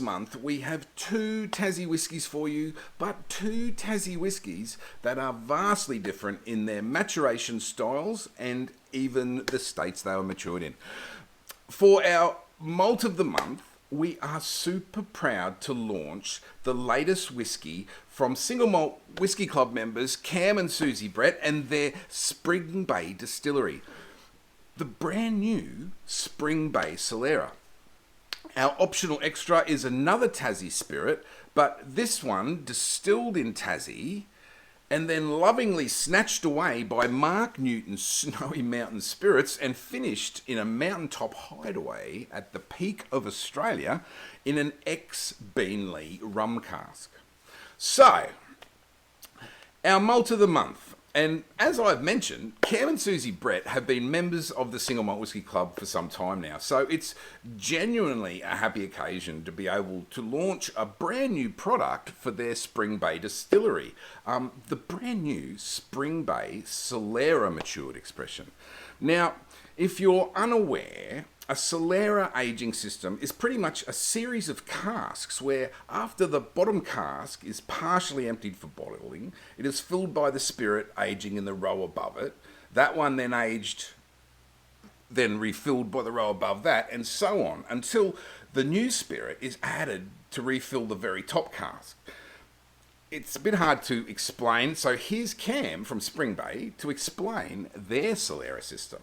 month we have two Tassie whiskies for you, but two Tassie whiskies that are vastly different in their maturation styles and even the states they were matured in. For our malt of the month, we are super proud to launch the latest whiskey from Single Malt Whisky Club members Cam and Susie Brett and their Spring Bay Distillery. The brand new Spring Bay Solera. Our optional extra is another Tassie spirit, but this one distilled in Tassie and then lovingly snatched away by Mark Newton's Snowy Mountain Spirits and finished in a mountaintop hideaway at the peak of Australia in an ex-Beanley rum cask. So, our malt of the month. And as I've mentioned, Cam and Susie Brett have been members of the Single Malt Whisky Club for some time now. So it's genuinely a happy occasion to be able to launch a brand new product for their Spring Bay Distillery. The brand new Spring Bay Solera matured expression. Now, if you're unaware, a Solera aging system is pretty much a series of casks where after the bottom cask is partially emptied for bottling, it is filled by the spirit aging in the row above it. That one then aged, then refilled by the row above that, and so on, until the new spirit is added to refill the very top cask. It's a bit hard to explain, so here's Cam from Spring Bay to explain their Solera system.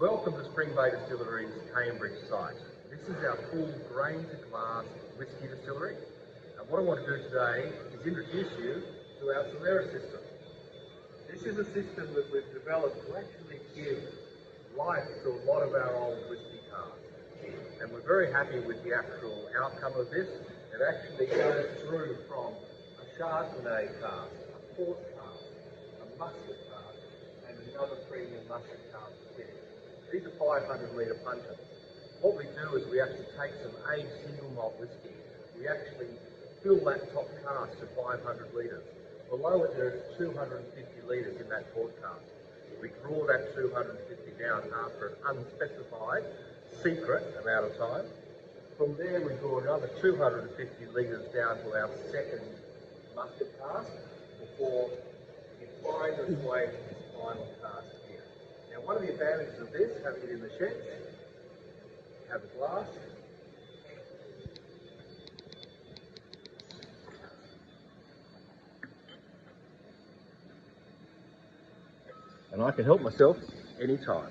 Welcome to Spring Bay Distillery's Cambridge site. This is our full grain to glass whisky distillery. And what I want to do today is introduce you to our Solera system. This is a system that we've developed to actually give life to a lot of our old whisky casks. And we're very happy with the actual outcome of this. It actually goes through from a Chardonnay cask, a port cask, a muscat cask, and another premium muscat cask finish. These are 500 litre puncheons. What we do is we actually take some aged single malt whisky. We actually fill that top cask to 500 litres. Below it there's 250 litres in that port cask. We draw that 250 down after an unspecified, secret amount of time. From there we draw another 250 litres down to our second muscat cask before it finds its way to this final cask here. Now, one of the advantages of this, having it in the shed, have a glass. And I can help myself anytime.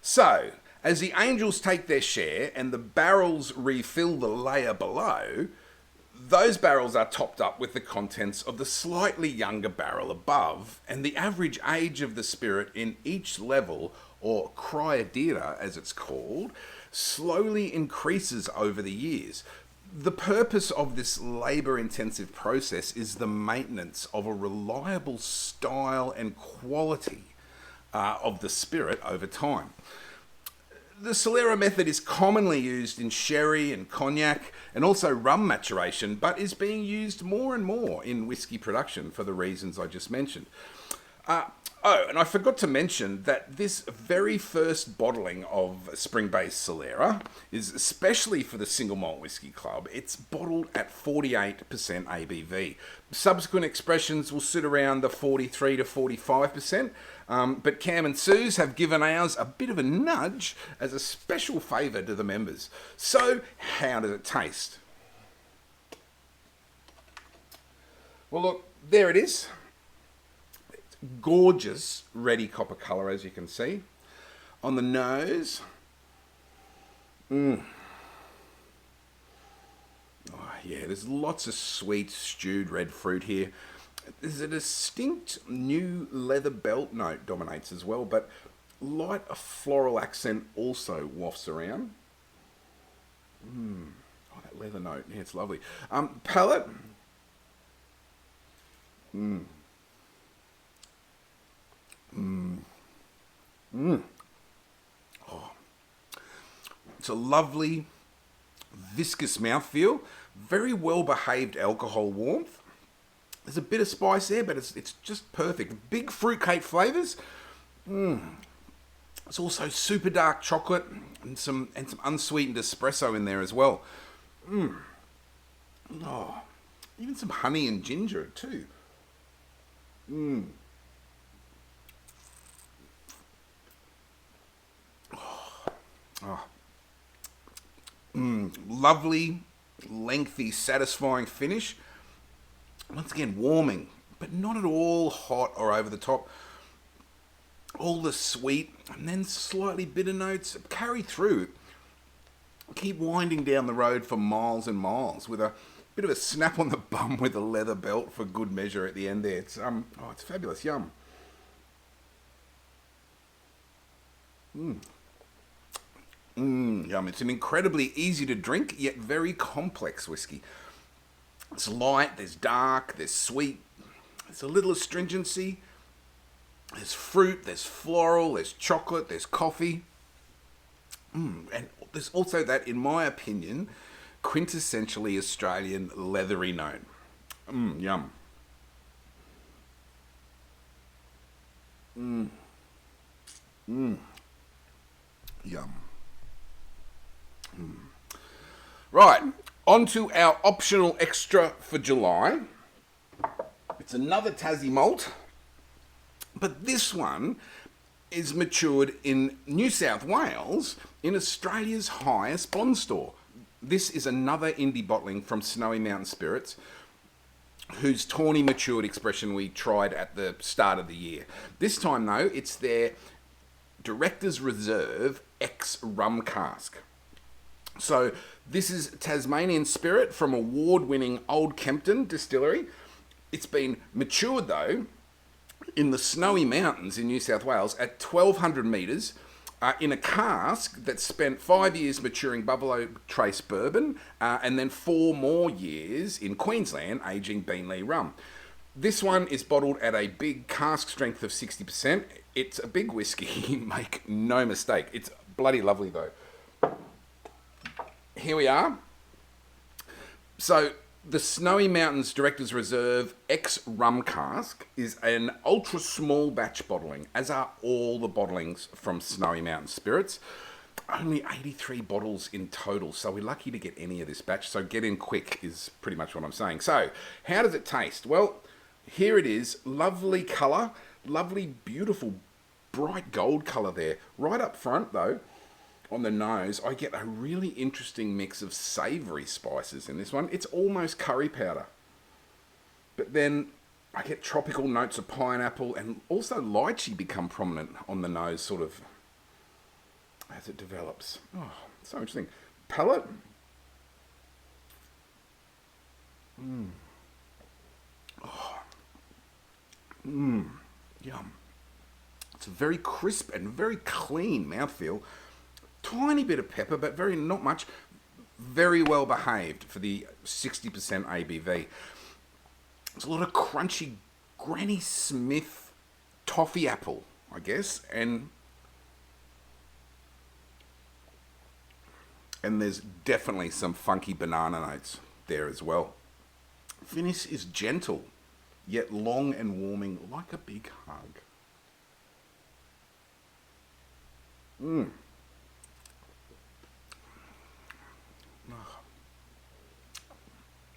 So, as the angels take their share and the barrels refill the layer below, those barrels are topped up with the contents of the slightly younger barrel above, and the average age of the spirit in each level, or cryodera as it's called, slowly increases over the years. The purpose of this labour-intensive process is the maintenance of a reliable style and quality of the spirit over time. The Solera method is commonly used in sherry and cognac and also rum maturation, but is being used more and more in whisky production for the reasons I just mentioned. And I forgot to mention that this very first bottling of Spring Bay Solera is especially for the Single Malt Whisky Club. It's bottled at 48% ABV. Subsequent expressions will sit around the 43 to 45%, but Cam and Suze have given ours a bit of a nudge as a special favour to the members. So, how does it taste? Well, look, there it is. Gorgeous reddy copper colour, as you can see. On the nose, oh yeah, there's lots of sweet stewed red fruit here. There's a distinct new leather belt note dominates as well, but light a floral accent also wafts around. Oh, that leather note, yeah, it's lovely. Palate. Oh. It's a lovely, viscous mouthfeel, very well behaved alcohol warmth. There's a bit of spice there, but it's just perfect. Big fruitcake flavours. There's also super dark chocolate and some unsweetened espresso in there as well. Oh, even some honey and ginger too. Oh, lovely, lengthy, satisfying finish. Once again, warming, but not at all hot or over the top. All the sweet and then slightly bitter notes carry through. Keep winding down the road for miles and miles with a bit of a snap on the bum with a leather belt for good measure at the end there. It's it's fabulous. Yum. Yum. It's an incredibly easy to drink yet very complex whiskey. It's light, there's dark, there's sweet, there's a little astringency, there's fruit, there's floral, there's chocolate, there's coffee. And there's also that, in my opinion, quintessentially Australian leathery note. Yum. Yum. Right, on to our optional extra for July. It's another Tassie malt, but this one is matured in New South Wales in Australia's highest bond store. This is another indie bottling from Snowy Mountain Spirits, whose tawny matured expression we tried at the start of the year. This time though, it's their Director's Reserve X rum cask. So this is Tasmanian Spirit from award-winning Old Kempton Distillery. It's been matured though in the Snowy Mountains in New South Wales at 1,200 metres in a cask that spent 5 years maturing Buffalo Trace bourbon and then 4 more years in Queensland aging Beanley rum. This one is bottled at a big cask strength of 60%. It's a big whiskey, make no mistake. It's bloody lovely though. Here we are. So the Snowy Mountains Director's Reserve X rum cask is an ultra small batch bottling, as are all the bottlings from Snowy Mountain Spirits. Only 83 bottles in total, so we're lucky to get any of this batch, so get in quick is pretty much what I'm saying. So, how does it taste? Well, here it is. Lovely colour, lovely, beautiful, bright gold colour there. Right up front, though, on the nose, I get a really interesting mix of savoury spices in this one. It's almost curry powder. But then I get tropical notes of pineapple and also lychee become prominent on the nose sort of as it develops. Oh, so interesting. Palate. Yum. It's a very crisp and very clean mouthfeel. Tiny bit of pepper, but not much. Very well behaved for the 60% ABV. There's a lot of crunchy Granny Smith toffee apple, I guess, and there's definitely some funky banana notes there as well. Finish is gentle, yet long and warming like a big hug.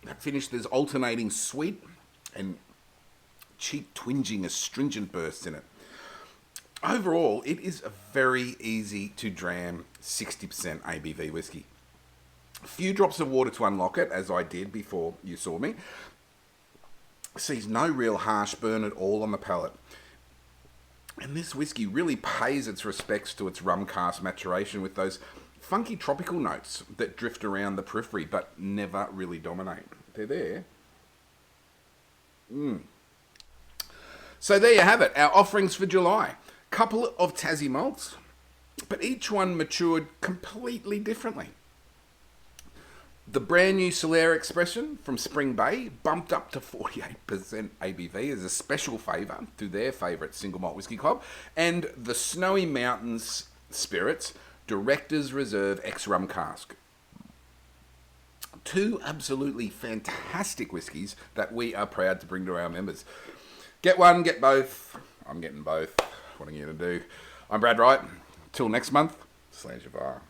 That finish, there's alternating sweet and cheek twinging astringent bursts in it. Overall, it is a very easy to dram 60% ABV whiskey. A few drops of water to unlock it, as I did before you saw me. Sees no real harsh burn at all on the palate. And this whiskey really pays its respects to its rum cask maturation with those funky tropical notes that drift around the periphery but never really dominate. They're there. So there you have it, our offerings for July. Couple of Tassie malts, but each one matured completely differently. The brand new Solera Expression from Spring Bay bumped up to 48% ABV as a special favour to their favourite single malt whiskey club, and the Snowy Mountains Spirits Director's Reserve X rum cask. Two absolutely fantastic whiskies that we are proud to bring to our members. Get one, get both. I'm getting both. What are you going to do? I'm Brad Wright. Till next month, Slange of R.